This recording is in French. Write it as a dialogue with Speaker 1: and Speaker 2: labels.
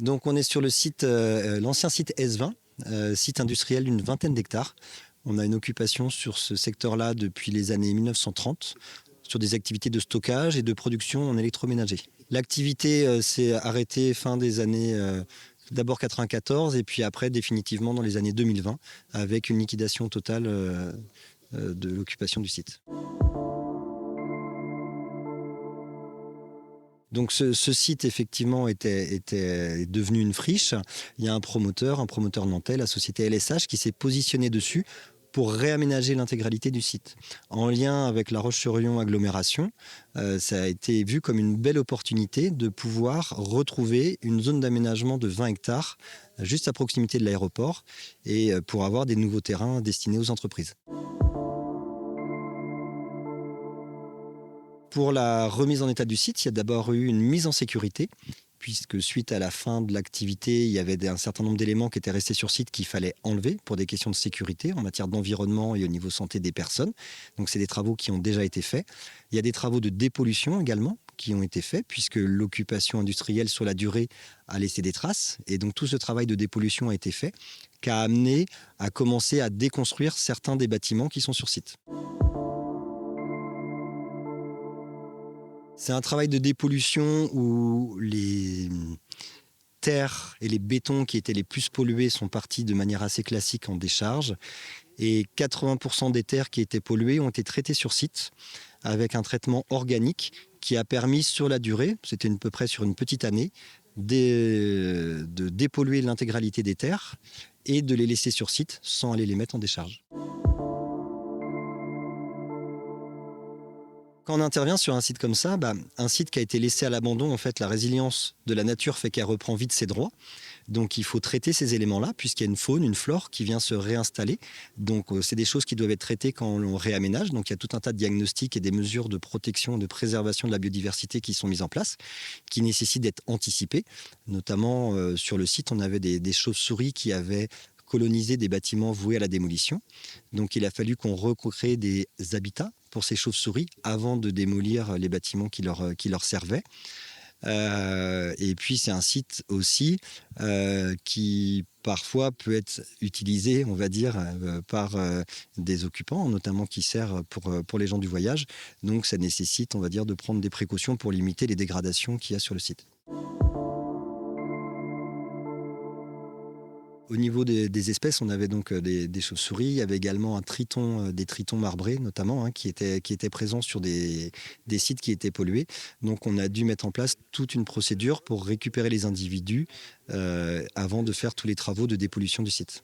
Speaker 1: Donc on est sur le site, l'ancien site S20, site industriel d'une vingtaine d'hectares. On a une occupation sur ce secteur-là depuis les années 1930, sur des activités de stockage et de production en électroménager. L'activité s'est arrêtée fin des années d'abord 94 et puis après définitivement dans les années 2020 avec une liquidation totale de l'occupation du site. Donc ce site effectivement était devenu une friche. Il y a un promoteur nantais, la société LSH, qui s'est positionné dessus pour réaménager l'intégralité du site. En lien avec La Roche-sur-Yon agglomération, ça a été vu comme une belle opportunité de pouvoir retrouver une zone d'aménagement de 20 hectares juste à proximité de l'aéroport et pour avoir des nouveaux terrains destinés aux entreprises. Pour la remise en état du site, il y a d'abord eu une mise en sécurité, puisque suite à la fin de l'activité, il y avait un certain nombre d'éléments qui étaient restés sur site qu'il fallait enlever pour des questions de sécurité en matière d'environnement et au niveau santé des personnes. Donc c'est des travaux qui ont déjà été faits. Il y a des travaux de dépollution également qui ont été faits, puisque l'occupation industrielle sur la durée a laissé des traces. Et donc tout ce travail de dépollution a été fait, qui a amené à commencer à déconstruire certains des bâtiments qui sont sur site. C'est un travail de dépollution où les terres et les bétons qui étaient les plus pollués sont partis de manière assez classique en décharge. Et 80% des terres qui étaient polluées ont été traitées sur site avec un traitement organique qui a permis sur la durée, c'était à peu près sur une petite année, de dépolluer l'intégralité des terres et de les laisser sur site sans aller les mettre en décharge. Quand on intervient sur un site comme ça, un site qui a été laissé à l'abandon, en fait, la résilience de la nature fait qu'elle reprend vite ses droits. Donc il faut traiter ces éléments-là, puisqu'il y a une faune, une flore qui vient se réinstaller. Donc c'est des choses qui doivent être traitées quand on réaménage. Donc il y a tout un tas de diagnostics et des mesures de protection, de préservation de la biodiversité qui sont mises en place, qui nécessitent d'être anticipées. Notamment sur le site, on avait des chauves-souris qui avaient colonisé des bâtiments voués à la démolition. Donc il a fallu qu'on recrée des habitats pour ces chauves-souris avant de démolir les bâtiments qui leur servaient. Et puis c'est un site aussi qui parfois peut être utilisé, on va dire, par des occupants, notamment qui sert pour les gens du voyage. Donc ça nécessite, on va dire, de prendre des précautions pour limiter les dégradations qu'il y a sur le site. Au niveau des espèces, on avait donc des chauves-souris. Il y avait également un triton, des tritons marbrés notamment, qui étaient présents sur des sites qui étaient pollués. Donc on a dû mettre en place toute une procédure pour récupérer les individus avant de faire tous les travaux de dépollution du site.